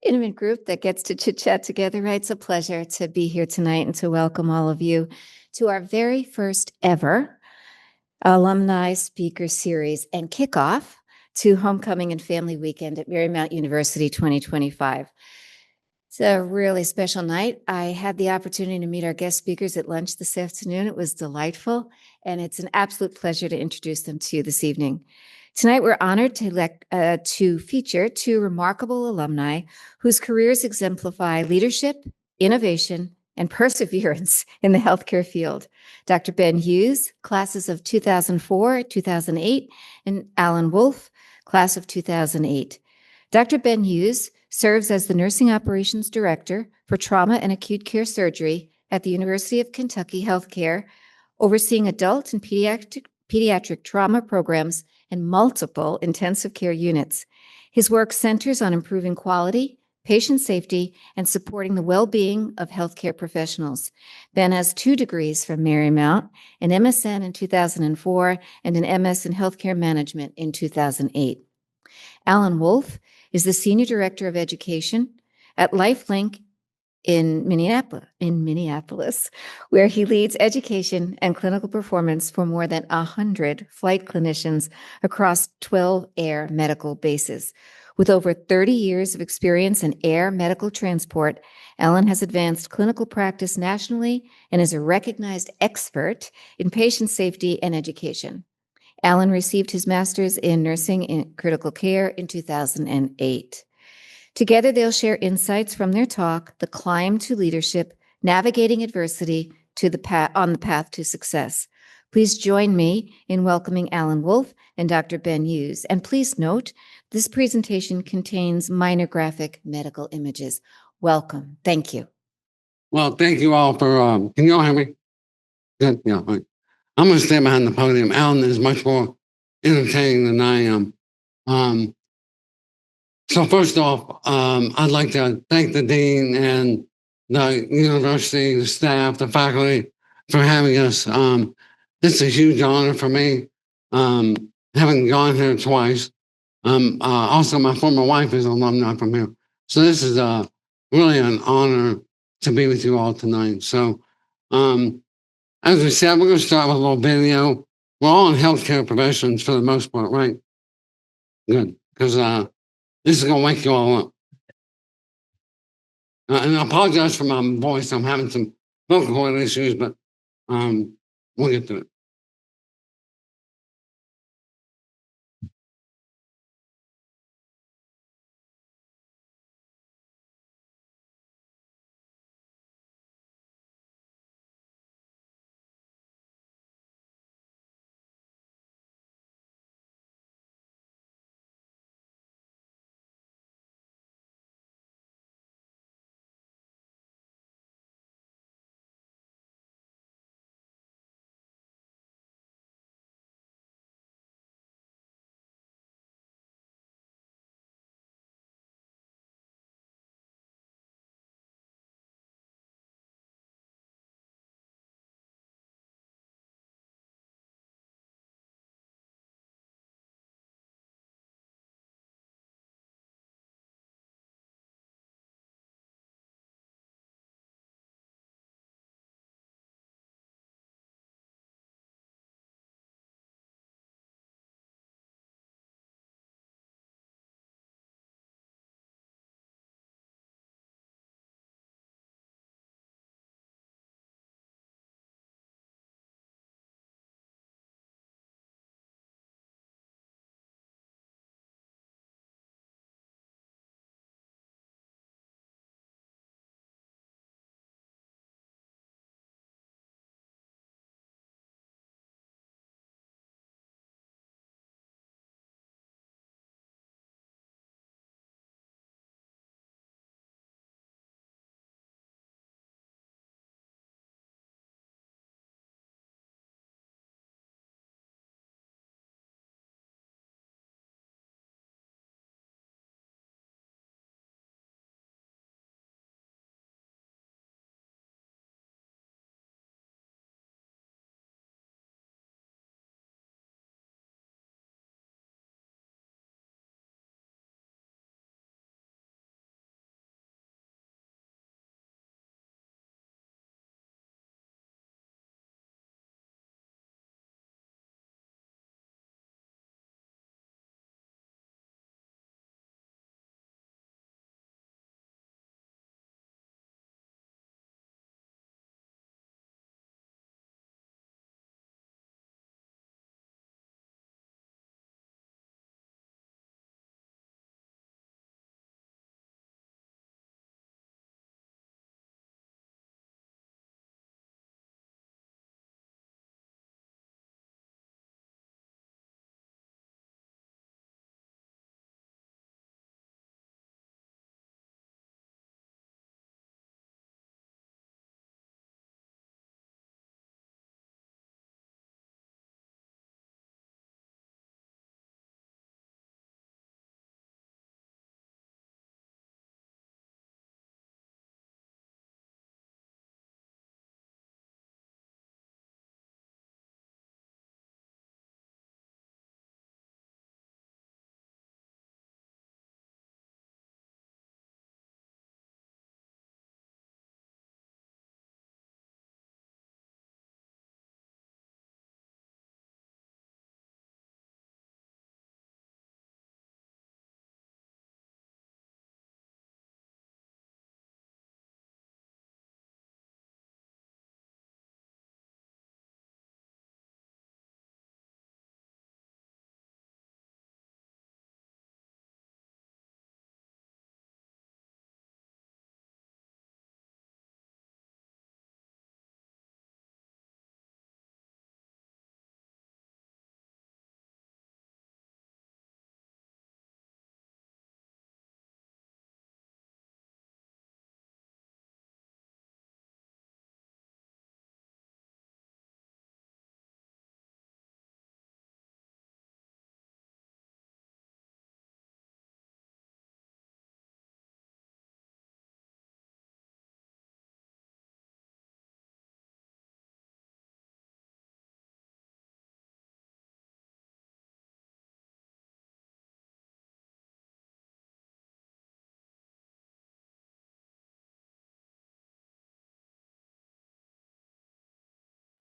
Intimate group that gets to chit chat together, right? It's a pleasure to be here tonight and to welcome all of you to our very first ever alumni speaker series and kickoff to Homecoming and Family Weekend at Marymount University 2025. It's a really special night. I had the opportunity to meet our guest speakers at lunch this afternoon. It was delightful, and it's an absolute pleasure to introduce them to you this evening. Tonight, we're honored to feature two remarkable alumni whose careers exemplify leadership, innovation, and perseverance in the healthcare field. Dr. Ben Hughes, classes of 2004, 2008, and Allan Wolfe, class of 2008. Dr. Ben Hughes serves as the Nursing Operations Director for Trauma and Acute Care Surgery at the University of Kentucky Healthcare, overseeing adult and pediatric trauma programs and multiple intensive care units. His work centers on improving quality, patient safety, and supporting the well-being of healthcare professionals. Ben has 2 degrees from Marymount, an MSN in 2004 and an MS in Healthcare Management in 2008. Allan Wolfe is the Senior Director of Education at LifeLink in Minneapolis, where he leads education and clinical performance for more than 100 flight clinicians across 12 air medical bases. With over 30 years of experience in air medical transport, Allan has advanced clinical practice nationally and is a recognized expert in patient safety and education. Allan received his master's in nursing in critical care in 2008. Together, they'll share insights from their talk, The Climb to Leadership, Navigating Adversity on the Path to Success. Please join me in welcoming Allan Wolfe and Dr. Ben Hughes. And please note, this presentation contains minor graphic medical images. Welcome. Thank you. Well, thank you all for, can you all hear me? Good, yeah. Right. I'm going to stay behind the podium. Allan is much more entertaining than I am. So first off, I'd like to thank the dean and the university, the staff, the faculty for having us. It's a huge honor for me, having gone here twice. Also, my former wife is an alumni from here. So this is really an honor to be with you all tonight. So as we said, we're going to start with a little video. We're all in healthcare professions for the most part, right? Good, because this is going to wake you all up. And I apologize for my voice. I'm having some vocal cord issues, but we'll get to it.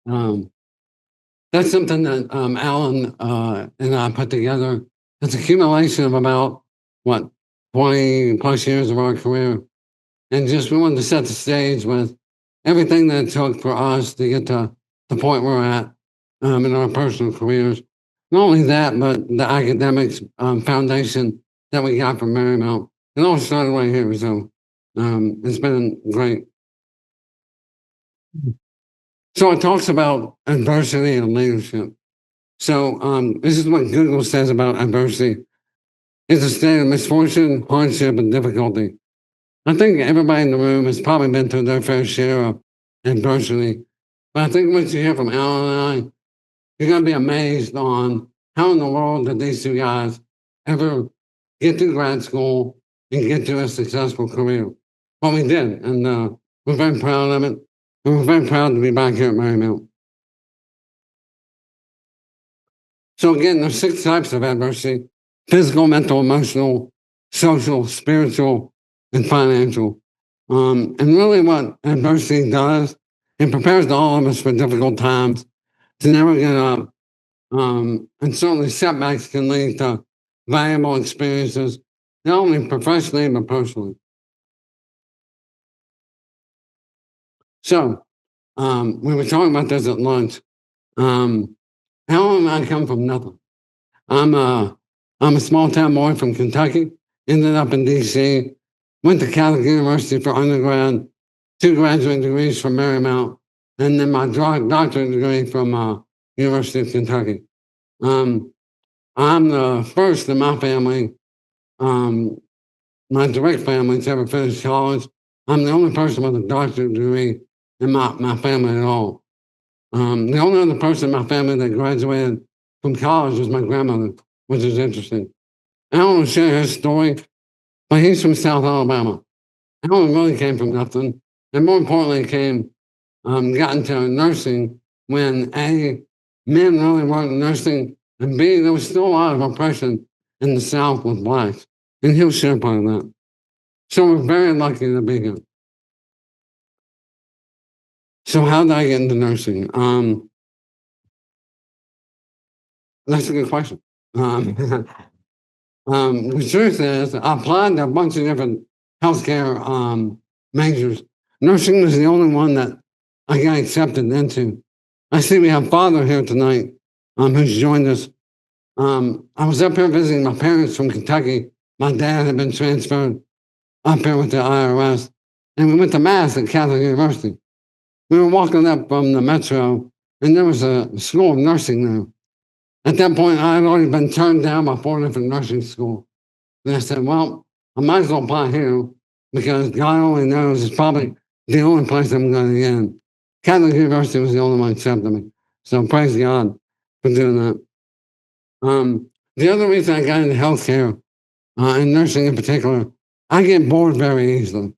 Um, that's something that Allan and I put together. It's accumulation of about what 20 plus years of our career, and just we wanted to set the stage with everything that it took for us to get to the point we're at in our personal careers. Not only that, but the academics foundation that we got from Marymount. It all started right here, so it's been great. So it talks about adversity and leadership. So this is what Google says about adversity. It's a state of misfortune, hardship, and difficulty. I think everybody in the room has probably been through their fair share of adversity. But I think once you hear from Alan and I, you're going to be amazed on how in the world did these two guys ever get to grad school and get to a successful career. Well, we did, and we're very proud of it. And we're very proud to be back here at Marymount. So again, there's 6 types of adversity: physical, mental, emotional, social, spiritual, and financial. And really what adversity does, it prepares all of us for difficult times to never get up. And certainly setbacks can lead to valuable experiences, not only professionally, but personally. So we were talking about this at lunch. Um, Alan and I come from nothing. I'm a I'm a small town boy from Kentucky. Ended up in D.C. Went to Catholic University for undergrad, 2 graduate degrees from Marymount, and then my doctorate degree from University of Kentucky. Um, I'm the first in my family, um, my direct family, to ever finish college. I'm the only person with a doctorate degree in my family at all. The only other person in my family that graduated from college was my grandmother, which is interesting. I don't want to share his story, but he's from South Alabama. Alan really came from nothing, and more importantly, got into nursing when A, men really weren't nursing, and B, there was still a lot of oppression in the South with blacks, and he'll share part of that. So we're very lucky to be here. So how did I get into nursing? That's a good question. Um, the truth is, I applied to a bunch of different healthcare majors. Nursing was the only one that I got accepted into. I see we have Father here tonight, who's joined us. I was up here visiting my parents from Kentucky. My dad had been transferred up here with the IRS, and we went to Mass at Catholic University. We were walking up from the metro, and there was a school of nursing there. At that point, I had already been turned down by 4 different nursing schools. And I said, well, I might as well apply here because God only knows it's probably the only place I'm going to get in. Catholic University was the only one accepting me. So praise God for doing that. The other reason I got into healthcare and nursing in particular, I get bored very easily.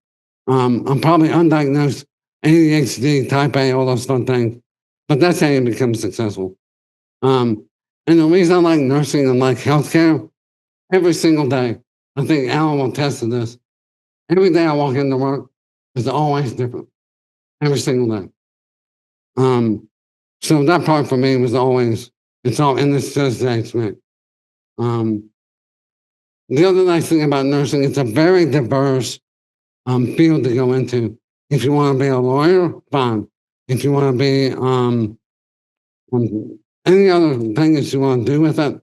I'm probably undiagnosed ADHD, type A, all those fun things, but that's how you become successful. And the reason I like nursing and like healthcare, every single day, I think Alan will attest to this. Every day I walk into work is always different. Every single day. So that part for me was always, it's all in this Thursday to me. The other nice thing about nursing, it's a very diverse field to go into. If you want to be a lawyer, fine. If you want to be any other thing that you want to do with it,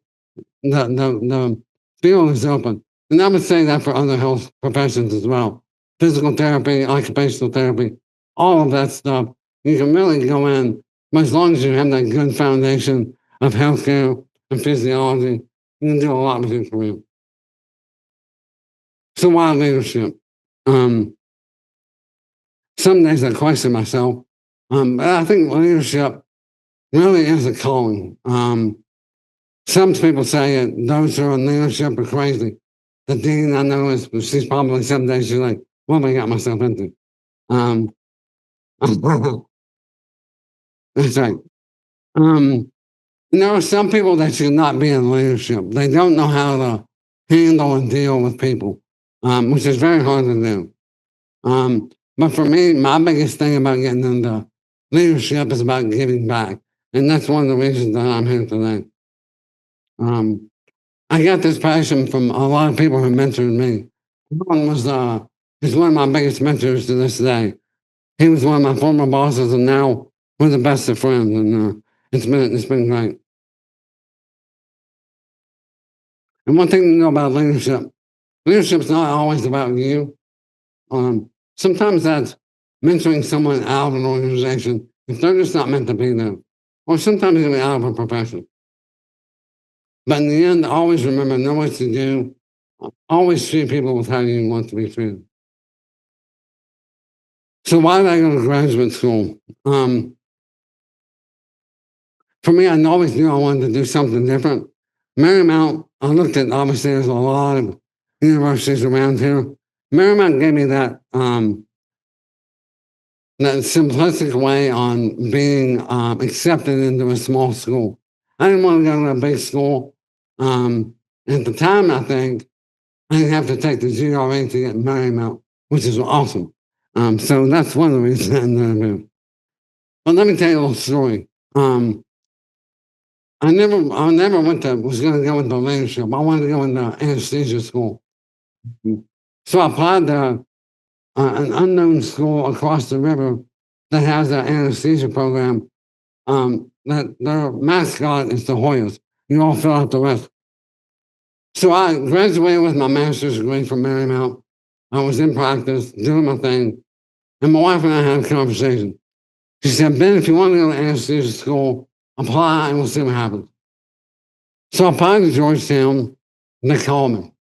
the field is open. And I would say that for other health professions as well. Physical therapy, occupational therapy, all of that stuff. You can really go in, but as long as you have that good foundation of healthcare and physiology, you can do a lot with your career. So why leadership? Um, some days I question myself, but I think leadership really is a calling. Some people say that those who are in leadership are crazy. The dean I know is, she's probably some days she's like, what have I got myself into? Um, that's right. There are some people that should not be in leadership. They don't know how to handle and deal with people, which is very hard to do. But for me, my biggest thing about getting into leadership is about giving back. And that's one of the reasons that I'm here today. I got this passion from a lot of people who mentored me. One was he's one of my biggest mentors to this day. He was one of my former bosses, and now we're the best of friends. And it's been great. And one thing to know about leadership's not always about you. Sometimes that's mentoring someone out of an organization if they're just not meant to be there, or sometimes even out of a profession. But in the end, always remember, know what to do. Always treat people with how you want to be treated. So why did I go to graduate school? For me, I always knew I wanted to do something different. Marymount, I looked at, obviously, there's a lot of universities around here. Marymount gave me that simplistic way on being accepted into a small school. I didn't want to go to a big school. At the time, I think I didn't have to take the GRE to get Marymount, which is awesome. So that's one of the reasons I ended up. But let me tell you a little story. I never was going to go into leadership. I wanted to go into anesthesia school. So I applied to an unknown school across the river that has an anesthesia program. That their mascot is the Hoyas. You all fill out the rest. So I graduated with my master's degree from Marymount. I was in practice, doing my thing, and my wife and I had a conversation. She said, Ben, if you want to go to anesthesia school, apply and we'll see what happens. So I applied to Georgetown. They called me.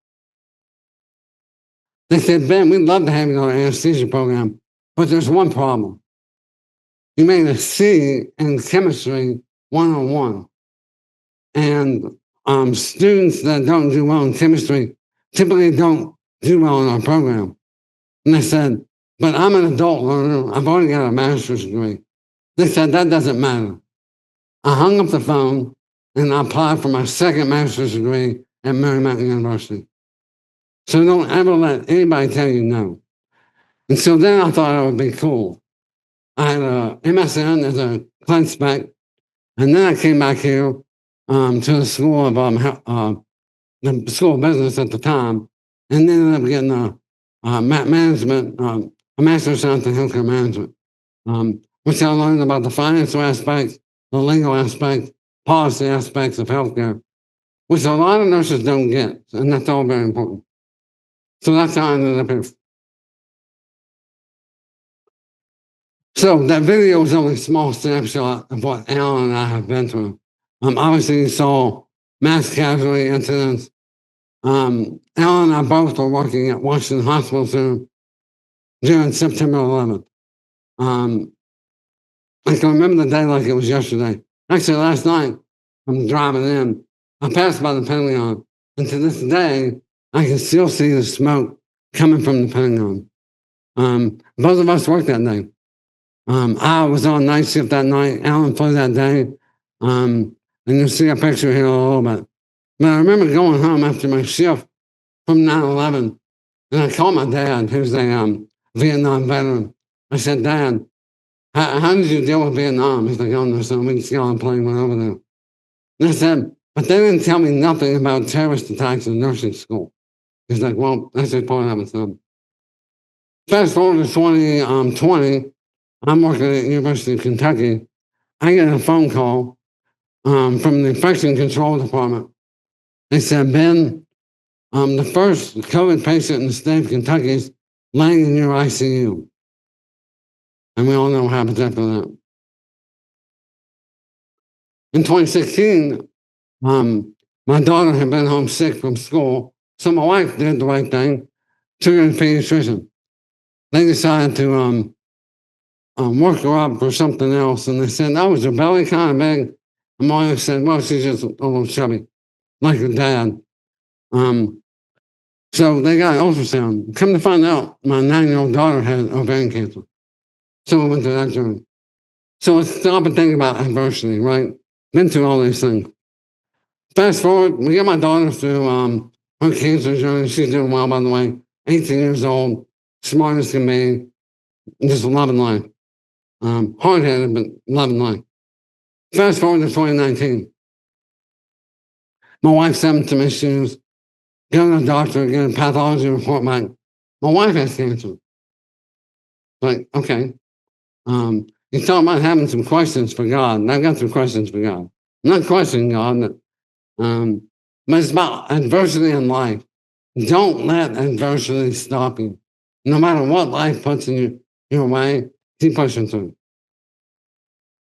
They said, Ben, we'd love to have you on an anesthesia program, but there's one problem. You made a C in chemistry 101. And students that don't do well in chemistry typically don't do well in our program. And they said, but I'm an adult learner. I've already got a master's degree. They said, that doesn't matter. I hung up the phone and I applied for my second master's degree at Marymount University. So don't ever let anybody tell you no. And so then I thought it would be cool. I had a MSN as a class spec, and then I came back here to the school of the school of business at the time, and then ended up getting management, a master's science in healthcare management, which I learned about the financial aspects, the legal aspects, policy aspects of healthcare, which a lot of nurses don't get, and that's all very important. So that's how I ended up here. So that video was only a small snapshot of what Allan and I have been through. Obviously, you saw mass casualty incidents. Allan and I both were working at Washington Hospital Center during September 11th. I can remember the day like it was yesterday. Actually, last night, I'm driving in. I passed by the Pentagon, and to this day, I can still see the smoke coming from the Pentagon. Both of us worked that day. I was on night shift that night. Allan flew that day. And you'll see a picture here in a little bit. But I remember going home after my shift from 9/11, and I called my dad, who's a Vietnam veteran. I said, Dad, how did you deal with Vietnam? He's like, oh, no, son, we just got on a plane, went over there. And I said, but they didn't tell me nothing about terrorist attacks in nursing school. He's like, well, that's just part of it, son. Fast forward to 2020, I'm working at the University of Kentucky. I get a phone call from the infection control department. They said, Ben, the first COVID patient in the state of Kentucky is laying in your ICU. And we all know what happens after that. In 2016, my daughter had been home sick from school, so my wife did the right thing, took her to a pediatrician. They decided to work her up for something else, and they said, oh, was her belly kind of big? And my wife said, well, she's just a little chubby, like her dad. So they got an ultrasound. Come to find out, my 9-year-old daughter had ovarian cancer. So we went through that journey. So let's stop and think about adversity, right? Been through all these things. Fast forward, we get my daughter through her cancer journey. She's doing well, by the way. 18 years old, smart as can be, just loving life. hard-headed, but loving life. Fast forward to 2019. My wife sent to me shoes, go to the doctor, get a pathology report back. My wife has cancer. Like, okay. You talk about having some questions for God, and I've got some questions for God. I'm not questioning God, but it's about adversity in life. Don't let adversity stop you. No matter what life puts in your way, keep pushing through.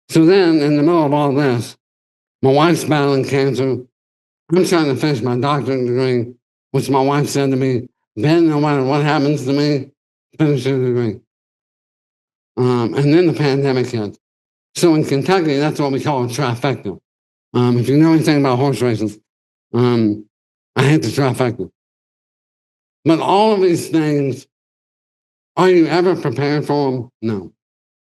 So then, in the middle of all this, my wife's battling cancer. I'm trying to finish my doctorate degree, which my wife said to me, Ben, no matter what happens to me, finish your degree. And then the pandemic hit. So in Kentucky, that's what we call a trifecta. If you know anything about horse races, I hate the trifecta. But all of these things, are you ever prepared for them? No,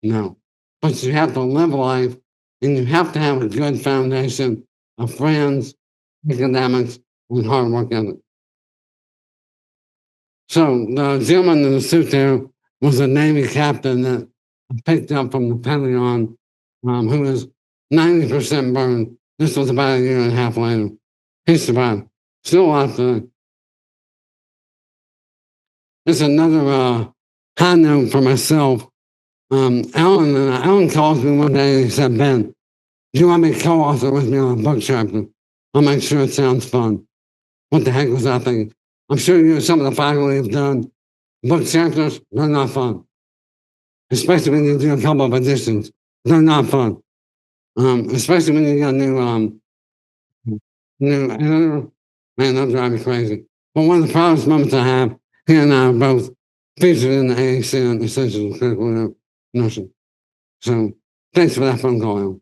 no. But you have to live life, and you have to have a good foundation of friends, academics, and hard work ethic. So the gentleman in the suit there was a Navy captain that I picked up from the Pentagon, who was 90% burned. This was about a year and a half later. He survived. Still alive today. It's another high note for myself. Allan calls me one day and he said, Ben, do you want me to co-author with me on a book chapter? I'll make sure it sounds fun. What the heck was I thinking? I'm sure you some of the faculty have done book chapters. They're not fun, especially when you do a couple of editions. They're not fun, especially when you got new editor. Man, they'll drive me crazy. But one of the proudest moments I have, he and I are both featured in the AAC on Essentials of Critical Nursing. So thanks for that phone call, Alan.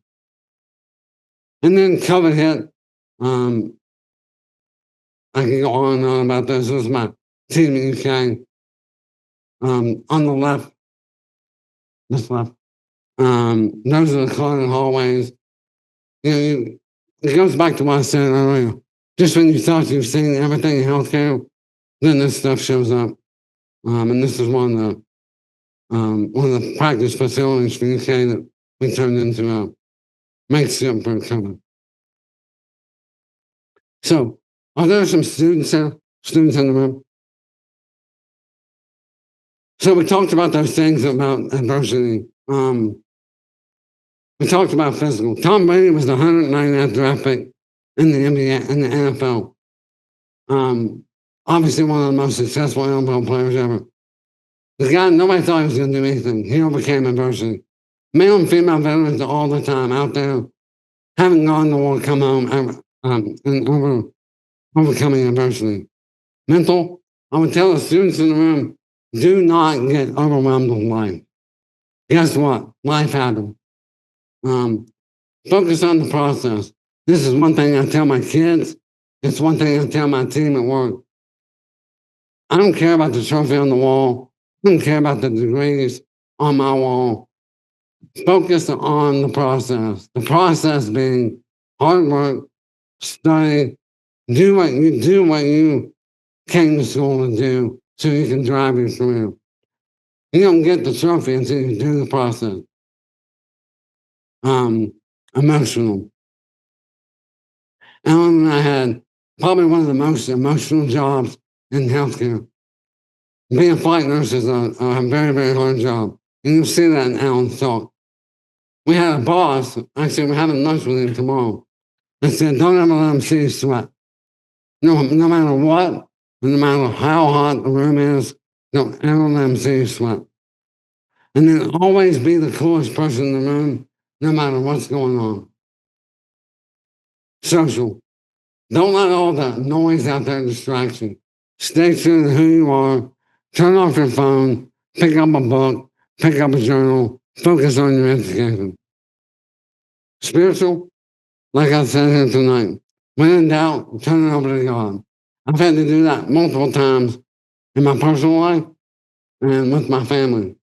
And then COVID hit. I can go on and on about this. This is my team in UK. On the left, this left, those are the clouded hallways. It goes back to what I said earlier. Just when you thought you've seen everything in healthcare, then this stuff shows up. And this is one of the practice facilities for UK that we turned into a makeshift for COVID. So, are there some students here? Students in the room? So we talked about those things about adversity. We talked about physical. Tom Brady was the 199th draft pick in the NBA, in the NFL. Obviously one of the most successful NFL players ever. The guy, nobody thought he was going to do anything. He overcame adversity. Male and female veterans all the time out there, haven't gone to war, come home, and overcoming adversity. Mental, I would tell the students in the room, do not get overwhelmed with life. Guess what? Life happens. Focus on the process. This is one thing I tell my kids. It's one thing I tell my team at work. I don't care about the trophy on the wall. I don't care about the degrees on my wall. Focus on the process. The process being hard work, study, do what you came to school to do so you can drive your career. You don't get the trophy until you do the process. Emotional. Allan and I had probably one of the most emotional jobs in healthcare. Being a flight nurse is a very, very hard job. And you'll see that in Allan's talk. We had a boss, actually, we're having lunch with him tomorrow, and said, don't ever let him see you sweat. No matter what, no matter how hot the room is, don't ever let him see you sweat. And then always be the coolest person in the room, no matter what's going on. Social. Don't let all the noise out there distract you. Stay true to who you are. Turn off your phone. Pick up a book. Pick up a journal. Focus on your education. Spiritual, like I said here tonight, when in doubt, turn it over to God. I've had to do that multiple times in my personal life and with my family.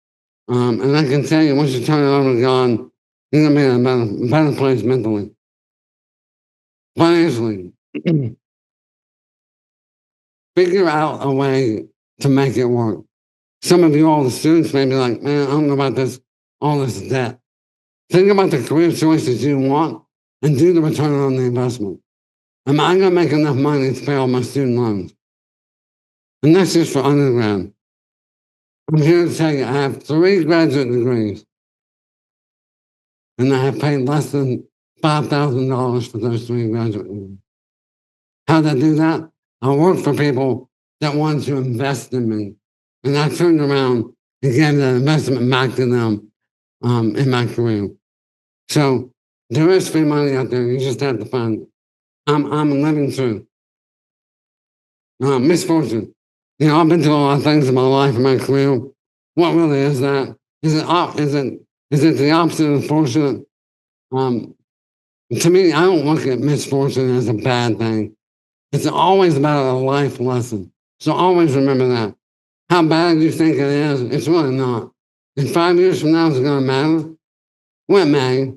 And I can tell you, once you turn it over to God, you're going to be in a better place mentally. Financially, figure out a way to make it work. Some of you, all the students, may be like, man, I don't know about this all this debt. Think about the career choices you want and do the return on the investment. Am I going to make enough money to pay all my student loans? And that's just for undergrad. I'm here to tell you I have 3 graduate degrees, and I have paid less than $5,000 for those 3 graduate degrees. How'd I do that? I worked for people that wanted to invest in me, and I turned around and gave that investment back to them in my career. So there is free money out there. You just have to find it. I'm living through misfortune. I've been through a lot of things in my life and my career. What really is that? Is it the opposite of fortunate? Um, to me, I don't look at misfortune as a bad thing. It's always about a life lesson. So always remember that. How bad you think it is, it's really not. And 5 years from now, is it going to matter? Well, it may.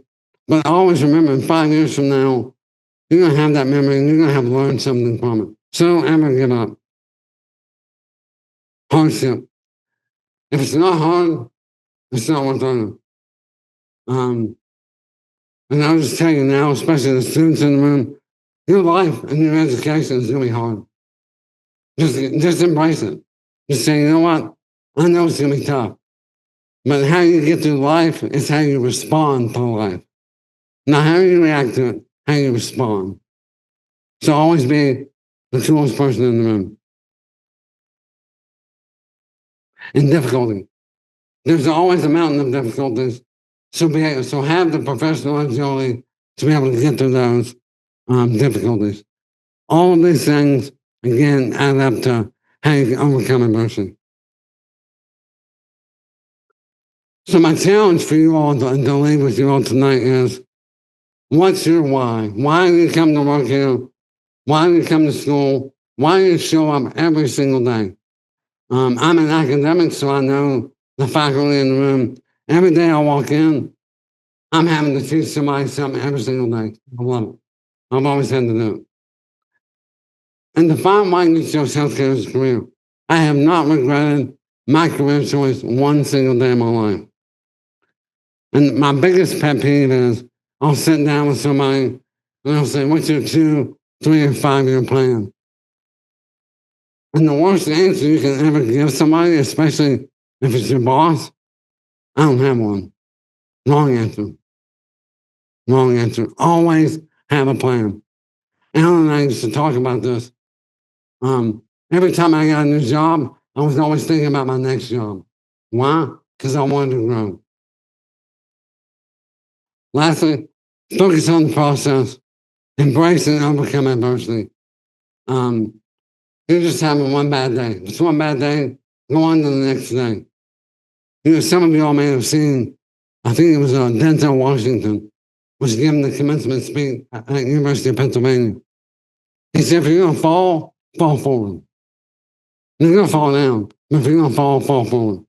But always remember, in 5 years from now, you're going to have that memory and you're going to have learned something from it. So don't ever give up. Hardship. If it's not hard, it's not worth learning. And I'll just tell you now, especially the students in the room, your life and your education is going to be hard. Just embrace it. Just say, you know what? I know it's going to be tough. But how you get through life is how you respond to life. Not how you react to it, how you respond. So always be the coolest person in the room. In difficulty, there's always a mountain of difficulties. So have the professional agility to be able to get through those difficulties. All of these things, again, add up to how you can overcome adversity. So my challenge for you all to leave with you all tonight is, what's your why? Why do you come to work here? Why do you come to school? Why do you show up every single day? I'm an academic, so I know the faculty in the room. Every day I walk in, I'm having to teach somebody something every single day. I love it. I've always had to do it. And to find why you chose healthcare as a career, I have not regretted my career choice one single day of my life. And my biggest pet peeve is I'll sit down with somebody and I'll say, what's your 2, 3, or 5 year plan? And the worst answer you can ever give somebody, especially if it's your boss, I don't have one. Wrong answer. Wrong answer. Always have a plan. Alan and I used to talk about this. Every time I got a new job, I was always thinking about my next job. Why? Because I wanted to grow. Lastly, focus on the process. Embrace and overcome adversity. You're just having one bad day. It's one bad day, go on to the next day. Some of you all may have seen, I think it was Denzel Washington was giving the commencement speech at the University of Pennsylvania. He said, if you're going to fall forward. You're going to fall down, but if you're going to fall forward.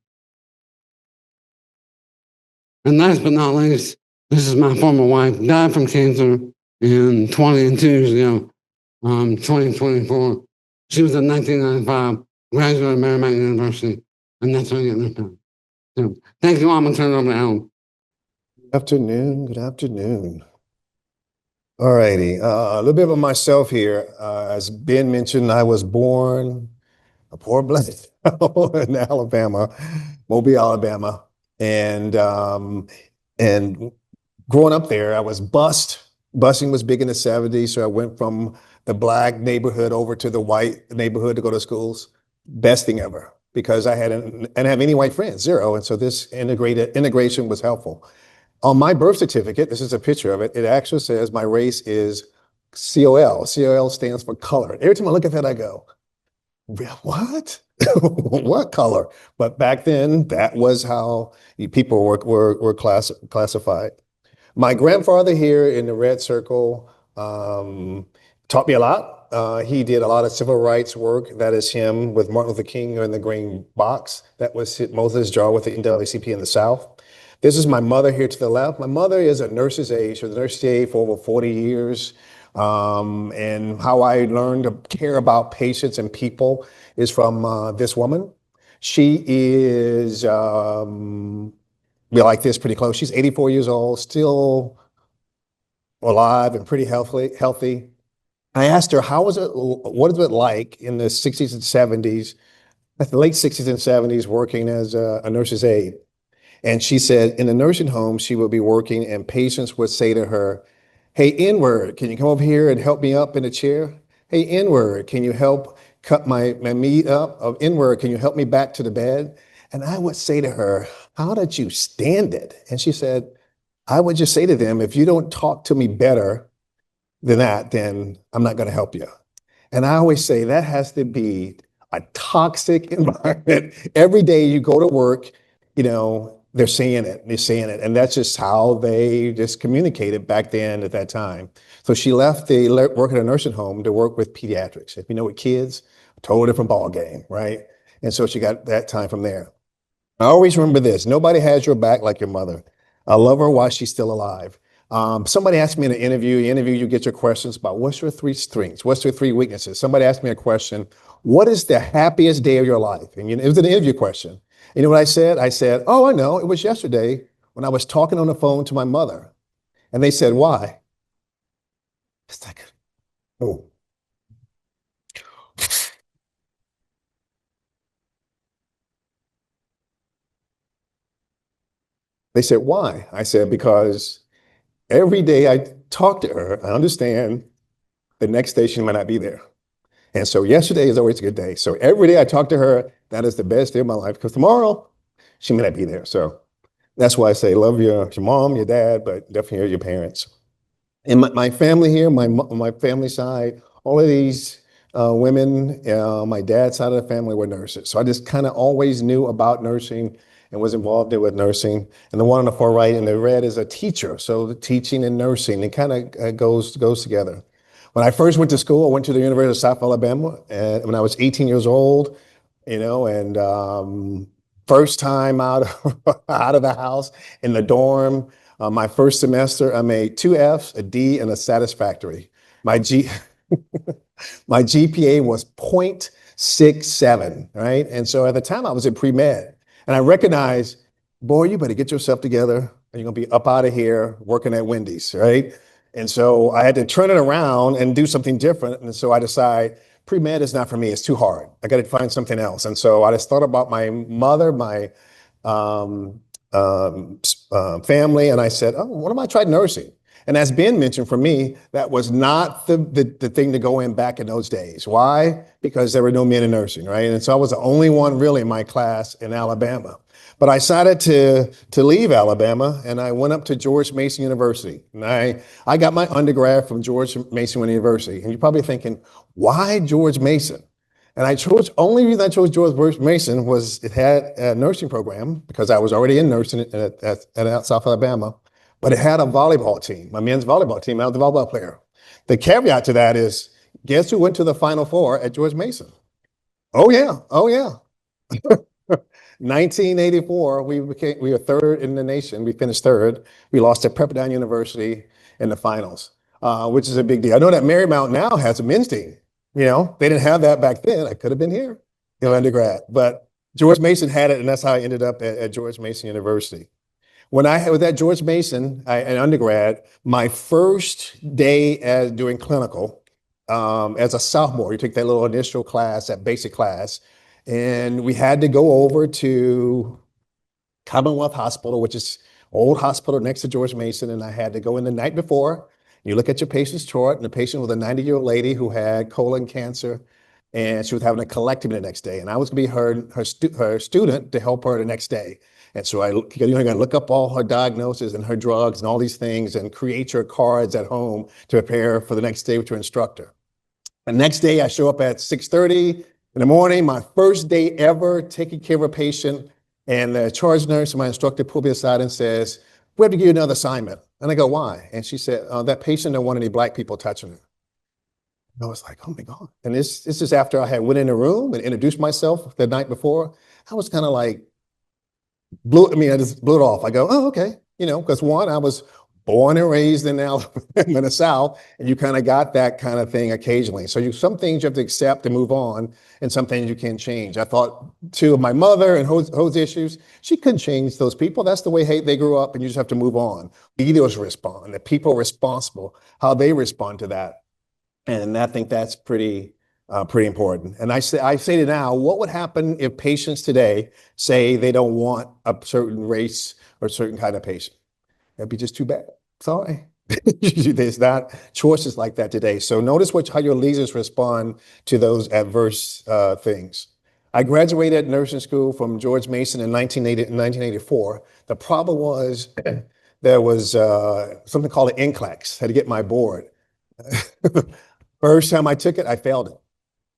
And last but not least, this is my former wife, died from cancer in 22 years ago, 2024. She was a 1995 graduate of Marymount University, and that's how I get this done. So thank you all. I'm going to turn it over to Alan. Good afternoon. Good afternoon. All righty. A little bit about myself here. As Ben mentioned, I was born a poor black in Alabama, Mobile, Alabama, and growing up there, I was bused. Busing was big in the 70s, so I went from the black neighborhood over to the white neighborhood to go to schools. Best thing ever, because I didn't have any white friends, zero, and so this integration was helpful. On my birth certificate, this is a picture of it. It actually says my race is COL. COL stands for color. Every time I look at that, I go, what? What color? But back then, that was how people were classified. My grandfather here in the red circle taught me a lot. He did a lot of civil rights work. That is him with Martin Luther King in the green box. That was Moses Jar with the NAACP in the South. This is my mother here to the left. My mother is a nurse's aide. She was a nurse's aide for over 40 years. And how I learned to care about patients and people is from this woman. She is we're like this pretty close. She's 84 years old, still alive and pretty healthy. I asked her, what is it like in the 60s and 70s, the late 60s and 70s, working as a nurse's aide? And she said in the nursing home, she would be working and patients would say to her, "Hey, N-word, can you come over here and help me up in a chair? Hey, N-word, can you help cut my meat up? Of N-word, can you help me back to the bed?" And I would say to her, "How did you stand it?" And she said, "I would just say to them, if you don't talk to me better than that, then I'm not going to help you." And I always say that has to be a toxic environment. Every day you go to work, they're saying it, they're saying it. And that's just how they just communicated back then at that time. So she left the work at a nursing home to work with pediatrics. If you know, with kids, a total different ball game, right? And so she got that time from there. I always remember this: nobody has your back like your mother. I love her while she's still alive. Somebody asked me in an interview, you get your questions about what's your three strengths, what's your three weaknesses. Somebody asked me a question, what is the happiest day of your life? And it was an interview question. You know what I said? I said, oh, I know. It was yesterday when I was talking on the phone to my mother. And they said, why? It's like, oh. They said, why? I said, because every day I talk to her, I understand the next day she might not be there. And so yesterday is always a good day. So every day I talk to her, that is the best day of my life, because tomorrow she may not be there. So that's why I say love your mom, your dad, but definitely your parents. And my family here, my family side, all of these women, my dad's side of the family were nurses. So I just kind of always knew about nursing and was involved with nursing. And the one on the far right in the red is a teacher. So the teaching and nursing, it kind of goes together. When I first went to school, I went to the University of South Alabama, and when I was 18 years old, and first time out out of the house in the dorm. My first semester, I made two Fs, a D, and a satisfactory. My G, my GPA was 0.67, right? And so at the time I was in pre-med, and I recognized, boy, you better get yourself together, or you're gonna be up out of here working at Wendy's, right? And so I had to turn it around and do something different. And so I decided pre-med is not for me. It's too hard. I got to find something else. And so I just thought about my mother, my um, family, and I said, oh, what if I tried nursing? And as Ben mentioned, for me, that was not the thing to go in back in those days. Why? Because there were no men in nursing, right? And so I was the only one really in my class in Alabama. But I decided to leave Alabama, and I went up to George Mason University. And I got my undergrad from George Mason University. And you're probably thinking, why George Mason? And only reason I chose George Mason was it had a nursing program, because I was already in nursing at South Alabama, but it had a volleyball team, my men's volleyball team. I was the volleyball player. The caveat to that is, guess who went to the Final Four at George Mason? Oh yeah, oh yeah. 1984, we were third in the nation. We finished third. We lost to Pepperdine University in the finals, which is a big deal. I know that Marymount now has a men's team. They didn't have that back then. I could have been here in undergrad, but George Mason had it, and that's how I ended up at George Mason University. When I was at George Mason in undergrad, my first day doing clinical, as a sophomore, you take that little initial class, that basic class, and we had to go over to Commonwealth Hospital, which is old hospital next to George Mason, and I had to go in the night before. You look at your patient's chart, and the patient was a 90-year-old lady who had colon cancer, and she was having a colectomy the next day. And I was going to be her student to help her the next day. And so I got to look up all her diagnoses and her drugs and all these things and create your cards at home to prepare for the next day with your instructor. The next day, I show up at 6:30 in the morning, my first day ever taking care of a patient. And the charge nurse, my instructor, pulled me aside and says, we have to give you another assignment. And I go, why? And she said, that patient don't want any Black people touching her. And I was like, oh my God. And this is after I had went in the room and introduced myself the night before. I was kind of like, I just blew it off. I go, oh, okay. Because one, I was born and raised in in the South, and you kind of got that kind of thing occasionally. So some things you have to accept and move on, and some things you can't change. I thought too of my mother and those issues. She couldn't change those people. That's the way they grew up, and you just have to move on. Leaders respond, the people responsible, how they respond to that. And I think that's pretty important. And I say to now, what would happen if patients today say they don't want a certain race or a certain kind of patient? That'd be just too bad. Sorry. There's not choices like that today. So notice how your leaders respond to those adverse things. I graduated nursing school from George Mason in 1984. The problem was there was something called an NCLEX. Had to get my board. First time I took it, I failed it.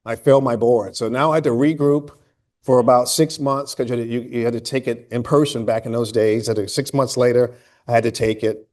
I failed my board. So now I had to regroup for about 6 months because you had to take it in person back in those days. 6 months later, I had to take it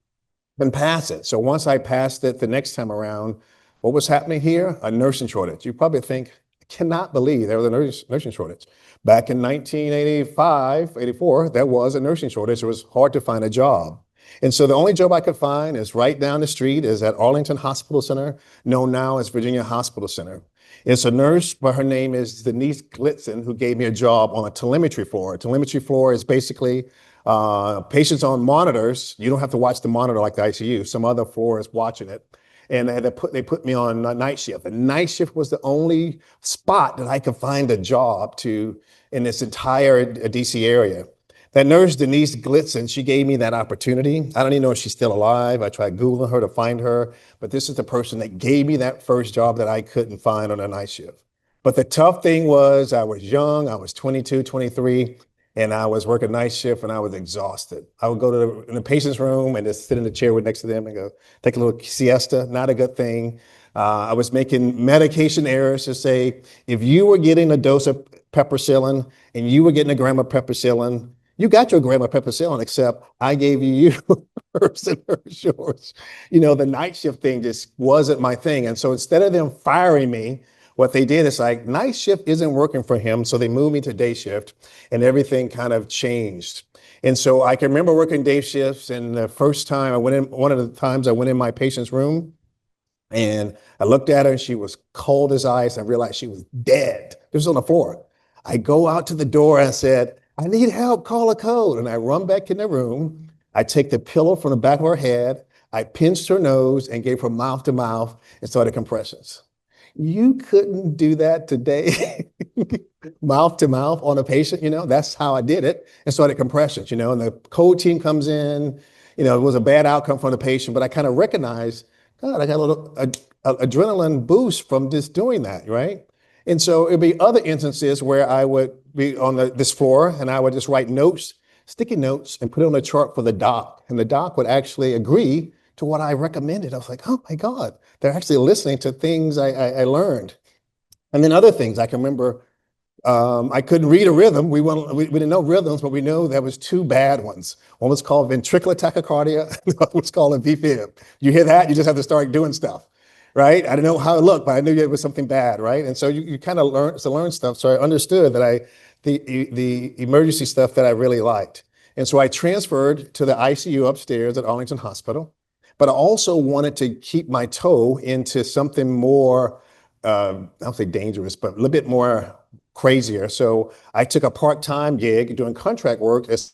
and pass it. So once I passed it the next time around, what was happening here? A nursing shortage. You probably think, I cannot believe there was a nursing shortage. Back in 1985, 84, there was a nursing shortage. It was hard to find a job. And so the only job I could find is right down the street, is at Arlington Hospital Center, known now as Virginia Hospital Center. It's a nurse, but her name is Denise Glitzen, who gave me a job on a telemetry floor. A telemetry floor is basically patients on monitors. You don't have to watch the monitor like the ICU. Some other floor is watching it. And they put me on a night shift. The night shift was the only spot that I could find a job in this entire DC area. That nurse, Denise Glitzen, she gave me that opportunity. I don't even know if she's still alive. I tried Googling her to find her, but this is the person that gave me that first job that I couldn't find on a night shift. But the tough thing was I was young, I was 22, 23, and I was working night shift and I was exhausted. I would go to in the patient's room and just sit in the chair next to them and go take a little siesta, not a good thing. I was making medication errors to say, if you were getting a dose of penicillin and you were getting a gram of penicillin, you got your gram of penicillin, except I gave you hers and hers yours. The night shift thing just wasn't my thing. And so instead of them firing me, what they did is like, night shift isn't working for him. So they moved me to day shift and everything kind of changed. And so I can remember working day shifts. And the first time one of the times I went in my patient's room and I looked at her and she was cold as ice. I realized she was dead. This was on the floor. I go out to the door and I said, I need help, call a code. And I run back in the room. I take the pillow from the back of her head. I pinched her nose and gave her mouth to mouth and started compressions. You couldn't do that today, mouth to mouth on a patient, that's how I did it and started compressions, and the code team comes in, it was a bad outcome for the patient, but I kind of recognized, God, I got a little adrenaline boost from just doing that, right? And so it'd be other instances where I would be on this floor and I would just write notes, sticky notes, and put it on a chart for the doc. And the doc would actually agree to what I recommended. I was like, oh my God, they're actually listening to things I learned. And then other things I can remember, I couldn't read a rhythm. We didn't know rhythms, but we know there was two bad ones. One was called ventricular tachycardia, the other was called a VFib. You hear that, you just have to start doing stuff. Right? I didn't know how it looked, but I knew it was something bad, right? And so you kind of learn stuff. So I understood that the emergency stuff that I really liked. And so I transferred to the ICU upstairs at Arlington Hospital, but I also wanted to keep my toe into something more, I don't say dangerous, but a little bit more crazier. So I took a part-time gig doing contract work as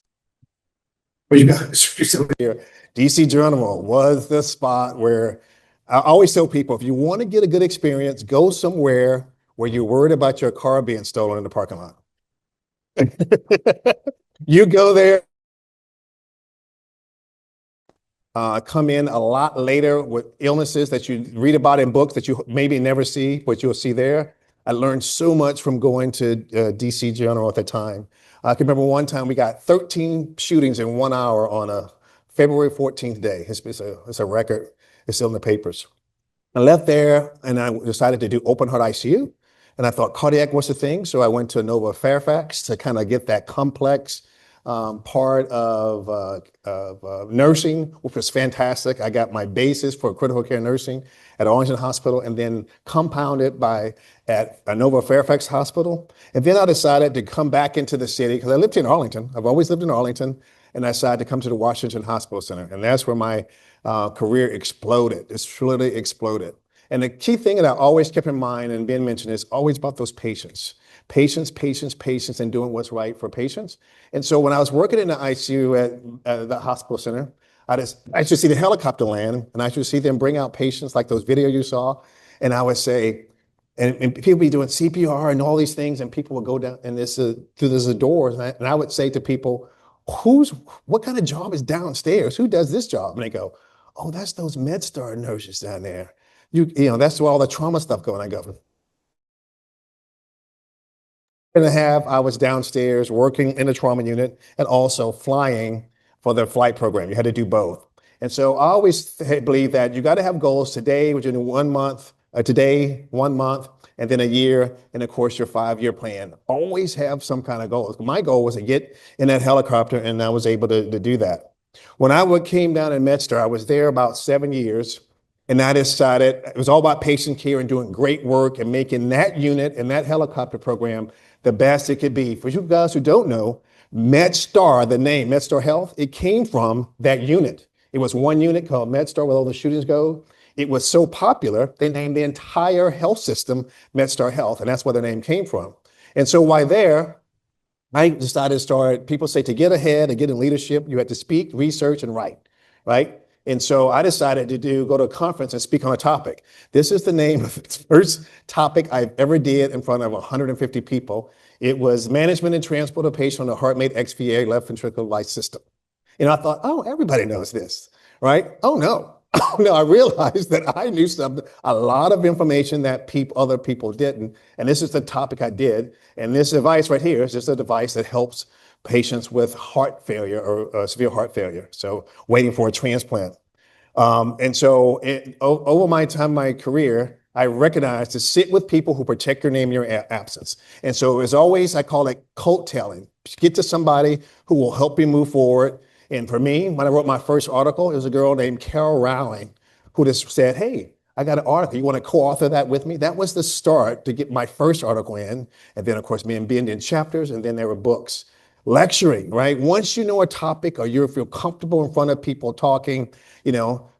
DC Journal was the spot where I always tell people, if you want to get a good experience, go somewhere where you're worried about your car being stolen in the parking lot. You go there, come in a lot later with illnesses that you read about in books that you maybe never see, but you'll see there. I learned so much from going to DC Journal at the time. I can remember one time we got 13 shootings in 1 hour on a February 14th day. It's a record. It's still in the papers. I left there and I decided to do open heart ICU. And I thought cardiac was the thing. So I went to Nova Fairfax to kind of get that complex part of nursing, which was fantastic. I got my basis for critical care nursing at Arlington Hospital and then compounded at Nova Fairfax Hospital. And then I decided to come back into the city because I lived in Arlington. I've always lived in Arlington. and I decided to come to the Washington Hospital Center. And that's where my career exploded. It's really exploded. And the key thing that I always kept in mind, and Ben mentioned, is always about those patients. Patients, and doing what's right for patients. And so when I was working in the ICU at the hospital center, I should see the helicopter land, and I should see them bring out patients like those video you saw. And I would say, and people be doing CPR and all these things, and people would go down and through the doors. And I would say to people, what kind of job is downstairs? Who does this job? And they go, oh, that's those MedStar nurses down there. You know, that's where all the trauma stuff going. I go, and a half, I was downstairs working in the trauma unit and also flying for the flight program. You had to do both. And so I always believe that you got to have goals today, which is 1 month, today, 1 month, and then a year, and of course your 5-year plan. Always have some kind of goals. My goal was to get in that helicopter, and I was able to do that. When I came down in MedStar, I was there about 7 years. And I decided it was all about patient care and doing great work and making that unit and that helicopter program the best it could be. For you guys who don't know, MedStar, the name MedStar Health, it came from that unit. It was one unit called MedStar where all the shootings go. It was so popular, they named the entire health system MedStar Health, and that's where the name came from. And so while there, I decided to start, people say to get ahead and get in leadership, you had to speak, research, and write, right? And so I decided to go to a conference and speak on a topic. This is the name of the first topic I've ever did in front of 150 people. It was management and transport of patient on the HeartMate XVA left ventricular light system. And I thought, oh, everybody knows this, right? Oh, no. Oh, no, I realized that I knew a lot of information that other people didn't. And this is the topic I did. And this device right here is just a device that helps patients with heart failure or severe heart failure. So waiting for a transplant. And so over my time, my career, I recognized to sit with people who protect your name in your absence. And so as always, I call it coattailing. Get to somebody who will help you move forward. And for me, when I wrote my first article, it was a girl named Carol Rowling who just said, hey, I got an article. You want to co-author that with me? That was the start to get my first article in. And then, of course, me and Ben did chapters, and then there were books. Lecturing, right? Once you know a topic or you feel comfortable in front of people talking,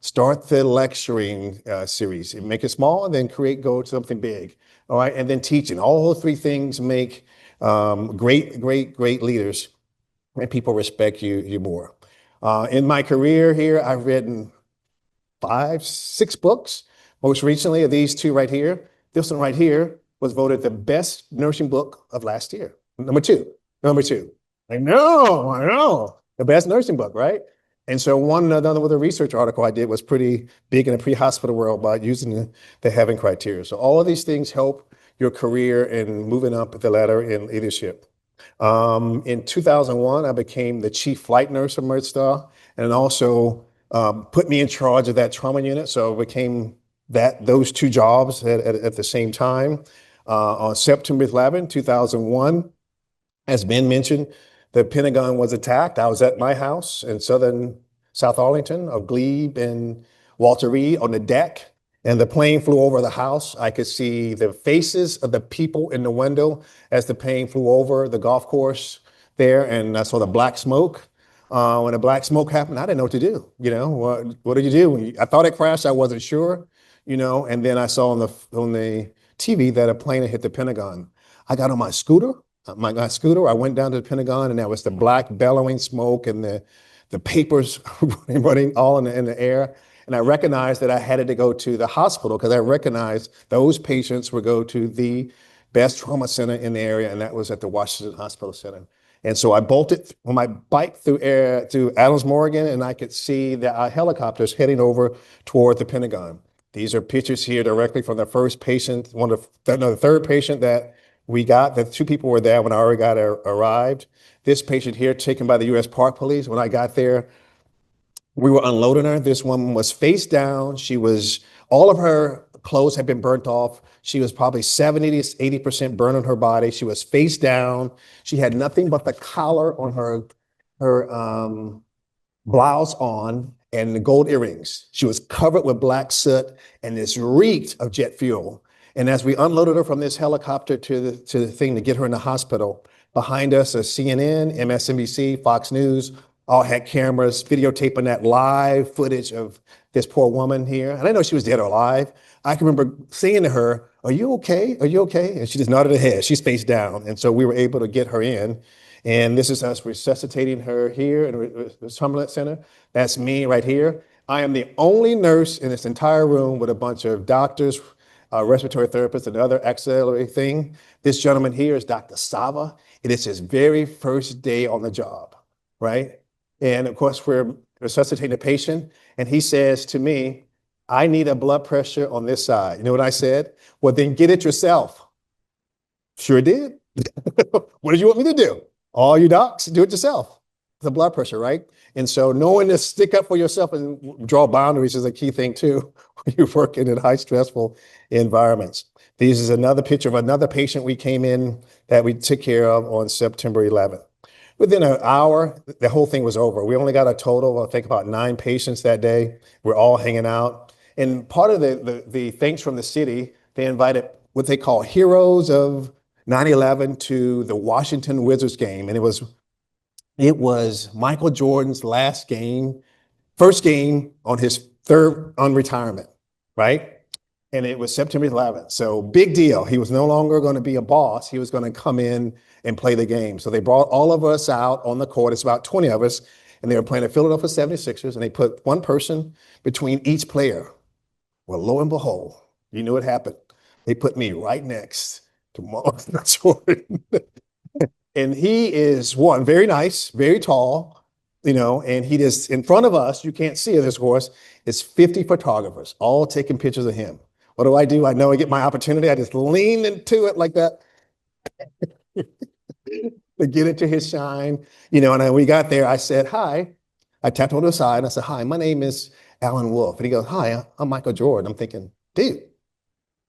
start the lecturing series. Make it small and then go to something big. All right. And then teaching. All 3 things make great leaders, and people respect you more. In my career here, I've written 5, 6 books. Most recently of these 2 right here. This one right here was voted the best nursing book of last year. Number two. I know. The best nursing book, right? And so another with a research article I did was pretty big in the pre-hospital world about using the Heaven criteria. So all of these things help your career in moving up the ladder in leadership. In 2001, I became the chief flight nurse of MedStar, and also put me in charge of that trauma unit. So I became those 2 jobs at the same time. On September 11, 2001, as Ben mentioned, the Pentagon was attacked. I was at my house in South Arlington of Glebe and Walter Reed on the deck, and the plane flew over the house. I could see the faces of the people in the window as the plane flew over the golf course there, and I saw the black smoke. When the black smoke happened, I didn't know what to do. What did you do? I thought it crashed. I wasn't sure. And then I saw on the TV that a plane had hit the Pentagon. I got on my scooter. I went down to the Pentagon, and there was the black bellowing smoke and the papers running all in the air. And I recognized that I had to go to the hospital because I recognized those patients would go to the best trauma center in the area, and that was at the Washington Hospital Center. And so I bolted on my bike through Adams Morgan, and I could see the helicopters heading over toward the Pentagon. These are pictures here directly from the first patient, the third patient that we got. The 2 people were there when I already arrived. This patient here taken by the U.S. Park Police. When I got there, we were unloading her. This woman was face down. All of her clothes had been burnt off. She was probably 70 to 80% burned on her body. She was face down. She had nothing but the collar on her blouse on and the gold earrings. She was covered with black soot, and this reeked of jet fuel. And as we unloaded her from this helicopter to the thing to get her in the hospital, behind us are CNN, MSNBC, Fox News, all had cameras videotaping that live footage of this poor woman here. And I didn't know she was dead or alive. I can remember saying to her, "Are you okay? Are you okay?" And she just nodded her head. She's face down. And so we were able to get her in. And this is us resuscitating her here in the Summerlet Center. That's me right here. I am the only nurse in this entire room with a bunch of doctors, respiratory therapists, and other auxiliary thing. This gentleman here is Dr. Sava. It is his very first day on the job, right? And of course, we're resuscitating a patient. And he says to me, "I need a blood pressure on this side." You know what I said? "Well, then get it yourself." Sure did. What did you want me to do? All you docs, do it yourself. The blood pressure, right? And so knowing to stick up for yourself and draw boundaries is a key thing too when you're working in high stressful environments. This is another picture of another patient we came in that we took care of on September 11th. Within an hour, the whole thing was over. We only got a total of, I think, about 9 patients that day. We're all hanging out. And part of the thanks from the city, they invited what they call heroes of 9/11 to the Washington Wizards game. And it was Michael Jordan's last game, first game on his third on retirement, right? And it was September 11th. So big deal. He was no longer going to be a boss. He was going to come in and play the game. So they brought all of us out on the court. It's about 20 of us. And they were playing the Philadelphia 76ers. And they put one person between each player. Well, lo and behold, you knew what happened. They put me right next to Michael Jordan. And he is one, very nice, very tall, and he just in front of us, you can't see it, of course, is 50 photographers all taking pictures of him. What do? I know I get my opportunity. I just lean into it like that to get into his shine. And when we got there, I said, "Hi." I tapped on the side and I said, "Hi, my name is Allan Wolfe." And he goes, "Hi, I'm Michael Jordan." I'm thinking, dude,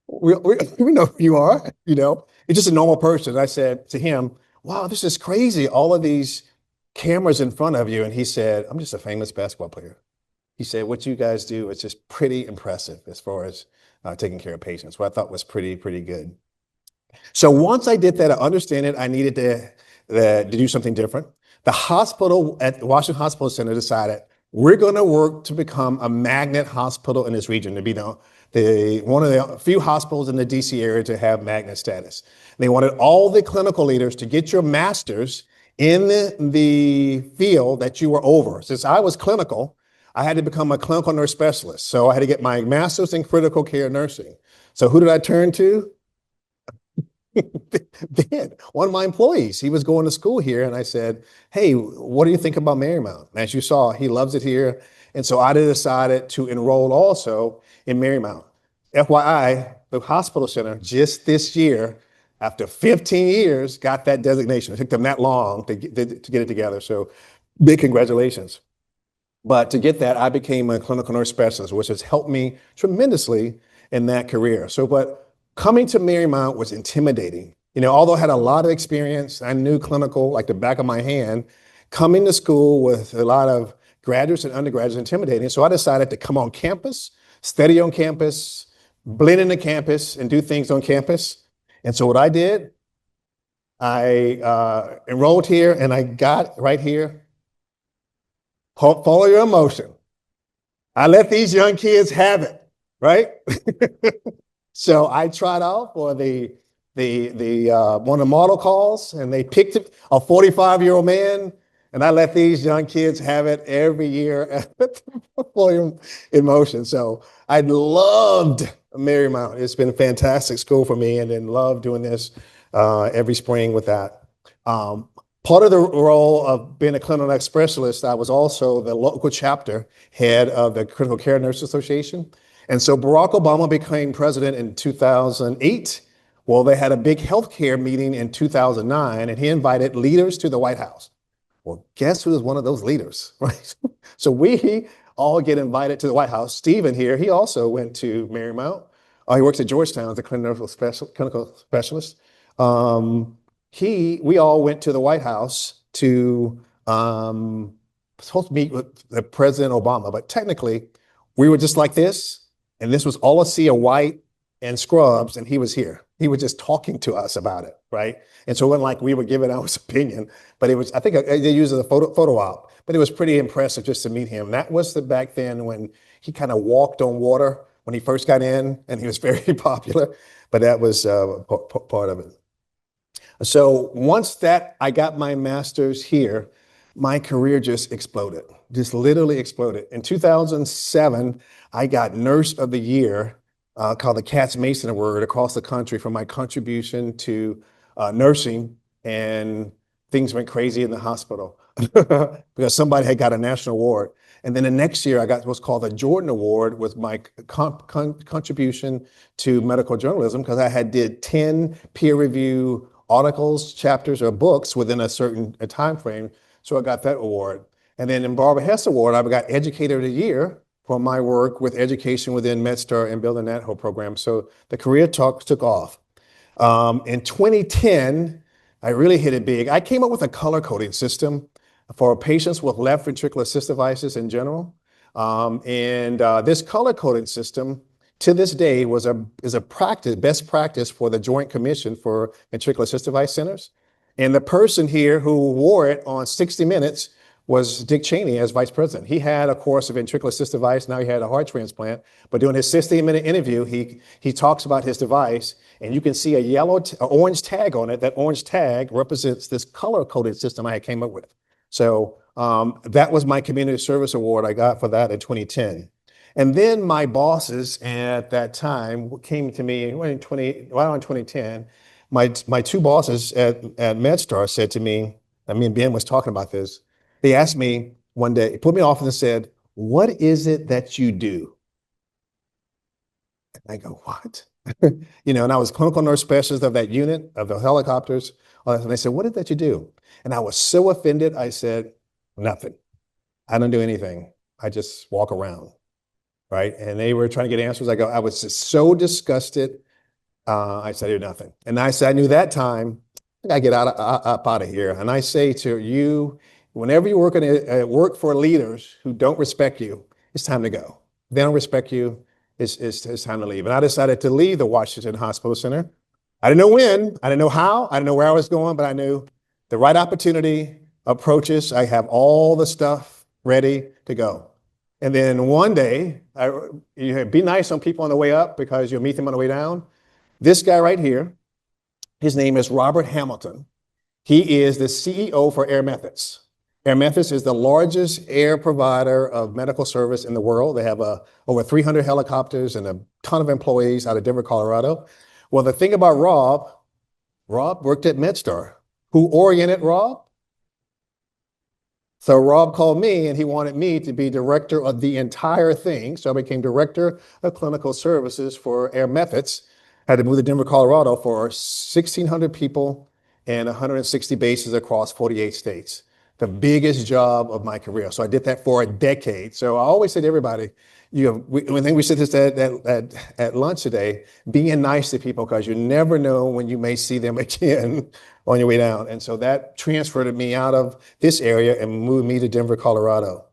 we know who you are, It's just a normal person. I said to him, "Wow, this is crazy. All of these cameras in front of you." And he said, "I'm just a famous basketball player." He said, "What you guys do is just pretty impressive as far as taking care of patients," what I thought was pretty good. So once I did that, I understand it. I needed to do something different. The hospital at the Washington Hospital Center decided we're going to work to become a magnet hospital in this region, to be one of the few hospitals in the DC area to have magnet status. They wanted all the clinical leaders to get your master's in the field that you were over. Since I was clinical, I had to become a clinical nurse specialist. So I had to get my master's in critical care nursing. So who did I turn to? Ben, one of my employees. He was going to school here, and I said, "Hey, what do you think about Marymount?" And as you saw, he loves it here. And so I decided to enroll also in Marymount. FYI, the hospital center just this year, after 15 years, got that designation. It took them that long to get it together. So big congratulations. But to get that, I became a clinical nurse specialist, which has helped me tremendously in that career. But coming to Marymount was intimidating. Although I had a lot of experience, I knew clinical like the back of my hand. Coming to school with a lot of graduates and undergraduates intimidating. So I decided to come on campus, study on campus, blend into campus, and do things on campus. And so what I did, I enrolled here, and I got right here, follow your emotion. I let these young kids have it, right? So I tried out for the one of the model calls, and they picked a 45-year-old man, and I let these young kids have it every year for emotion. So I loved Marymount. It's been a fantastic school for me, and then love doing this every spring with that. Part of the role of being a clinical nurse specialist, I was also the local chapter head of the Critical Care Nurse Association. And so Barack Obama became president in 2008. Well, they had a big healthcare meeting in 2009, and he invited leaders to the White House. Well, guess who was one of those leaders, right? So we all get invited to the White House. Stephen here, he also went to Marymount. He works at Georgetown as a clinical specialist. We all went to the White House to supposed to meet with the President Obama, but technically we were just like this, and this was all a sea of white and scrubs, and he was here. He was just talking to us about it, right? And so it wasn't like we were giving our opinion, but it was, I think they used it as a photo op, but it was pretty impressive just to meet him. That was back then when he kind of walked on water when he first got in, and he was very popular, but that was part of it. So once that I got my master's here, my career just exploded, just literally exploded. In 2007, I got Nurse of the Year, called the Katz Mason Award across the country for my contribution to nursing, and things went crazy in the hospital because somebody had got a national award. And then the next year, I got what's called the Jordan Award with my contribution to medical journalism, because I had did 10 peer review articles, chapters, or books within a certain time frame. So I got that award. And then in Barbara Hess Award, I got Educator of the Year for my work with education within MedStar and building that whole program. So the career took off. In 2010, I really hit it big. I came up with a color coding system for patients with left ventricular assist devices in general. This color coding system to this day is a best practice for the Joint Commission for Ventricular Assist Device Centers. And the person here who wore it on 60 Minutes was Dick Cheney as vice president. He had a course of ventricular assist device. Now he had a heart transplant. But during his 60-minute interview, he talks about his device, and you can see a orange tag on it. That orange tag represents this color-coded system I came up with. So that was my community service award I got for that in 2010. And then my bosses at that time came to me in 2010. My two bosses at MedStar said to me, I mean, Ben was talking about this. They asked me one day, put me off and said, "What is it that you do?" And I go, "What?" And I was clinical nurse specialist of that unit of the helicopters. And they said, "What is it that you do?" And I was so offended. I said, "Nothing. I don't do anything. I just walk around." Right. And they were trying to get answers. I was just so disgusted. I said, "I do nothing." And I said, I knew that time, I gotta get up out of here. And I say to you, whenever you work for leaders who don't respect you, it's time to go. If they don't respect you, it's time to leave. And I decided to leave the Washington Hospital Center. I didn't know when, I didn't know how, I didn't know where I was going, but I knew the right opportunity approaches. I have all the stuff ready to go. And then one day, you be nice on people on the way up because you'll meet them on the way down. This guy right here, his name is Robert Hamilton. He is the CEO for Air Methods. Air Methods is the largest air provider of medical service in the world. They have over 300 helicopters and a ton of employees out of Denver, Colorado. Well, the thing about Rob worked at MedStar. Who oriented Rob? So Rob called me and he wanted me to be director of the entire thing. So I became director of clinical services for Air Methods. I had to move to Denver, Colorado for 1,600 people and 160 bases across 48 states. The biggest job of my career. So I did that for a decade. So I always say to everybody, when we said this at lunch today, being nice to people because you never know when you may see them again on your way down. And so that transferred me out of this area and moved me to Denver, Colorado.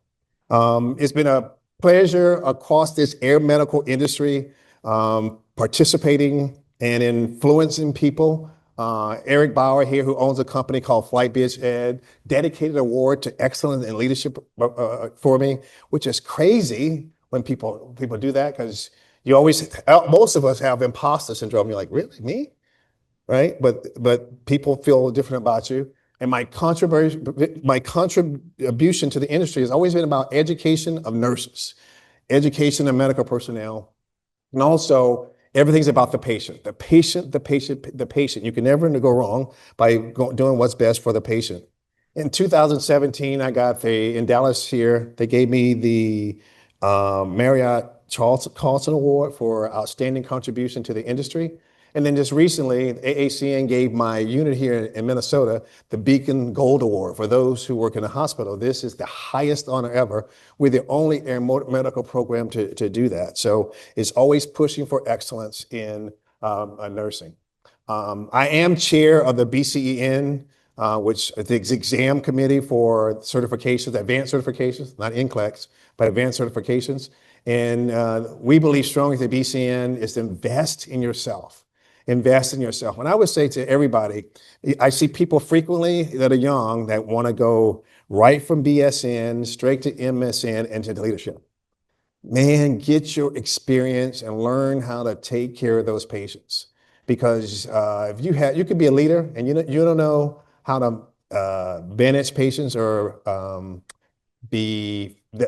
It's been a pleasure across this air medical industry, participating and influencing people. Eric Bauer here, who owns a company called Flightbiz Ed, dedicated an award to excellence in leadership for me, which is crazy when people do that, because most of us have imposter syndrome. You're like, really, me? Right? But people feel different about you. And my contribution to the industry has always been about education of nurses, education of medical personnel, and also everything's about the patient. The patient, the patient, the patient. You can never go wrong by doing what's best for the patient. In 2017, in Dallas here, they gave me the Marriott Carlson Award for outstanding contribution to the industry. And then just recently, AACN gave my unit here in Minnesota the Beacon Gold Award for those who work in a hospital. This is the highest honor ever. We're the only air medical program to do that. So it's always pushing for excellence in nursing. I am chair of the BCEN, which is the exam committee for certifications, advanced certifications, not NCLEX, but advanced certifications. And we believe strongly that BCN is to invest in yourself. invest in yourself. And I would say to everybody, I see people frequently that are young that want to go right from BSN straight to MSN and to leadership. Man, get your experience and learn how to take care of those patients. Because if you could be a leader and you don't know how to manage patients or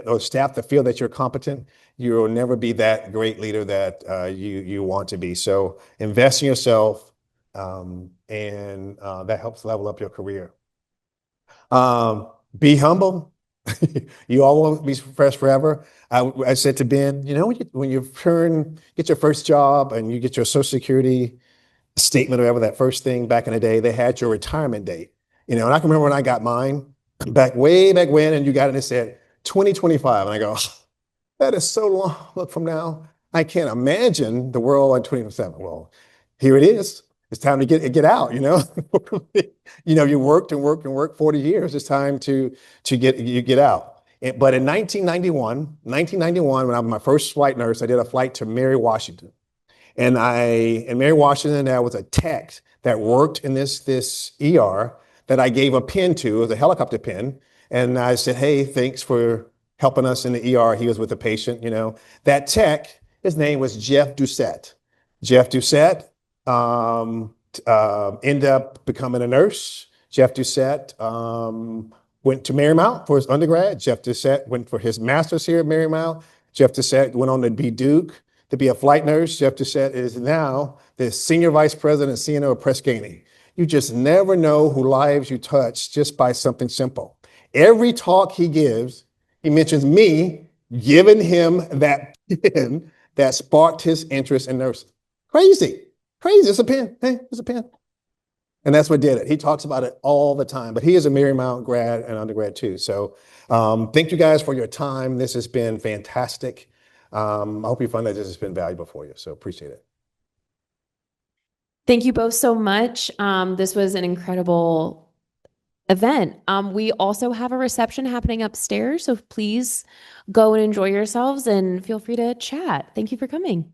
or staff to feel that you're competent, you'll never be that great leader that you want to be. So invest in yourself, and that helps level up your career. Be humble. You all won't be fresh forever. I said to Ben, when you get your first job and you get your Social Security statement or whatever, that first thing back in the day, they had your retirement date. And I can remember when I got mine way back when, and you got it and it said 2025. And I go, that is so long from now. I can't imagine the world in 2027. Well, here it is. It's time to get out, you worked and worked and worked 40 years. It's time to get out. But in 1991, when I was my first flight nurse, I did a flight to Mary, Washington. And in Mary, Washington, there was a tech that worked in this ER that I gave a pin to. It was a helicopter pin. And I said, hey, thanks for helping us in the ER. He was with the patient, That tech, his name was Jeff Doucette. Jeff Doucette ended up becoming a nurse. Jeff Doucette went to Marymount for his undergrad. Jeff Doucette went for his master's here at Marymount. Jeff Doucette went on to be Duke to be a flight nurse. Jeff Doucette is now the senior vice president and CNO of Press Ganey. You just never know who lives you touch just by something simple. Every talk he gives, he mentions me giving him that pin that sparked his interest in nursing. Crazy. It's a pin. Hey, it's a pin. And that's what did it. He talks about it all the time, but he is a Marymount grad and undergrad too. So thank you guys for your time. This has been fantastic. I hope you find that this has been valuable for you. So appreciate it. Thank you both so much. This was an incredible event. We also have a reception happening upstairs, so please go and enjoy yourselves and feel free to chat. Thank you for coming.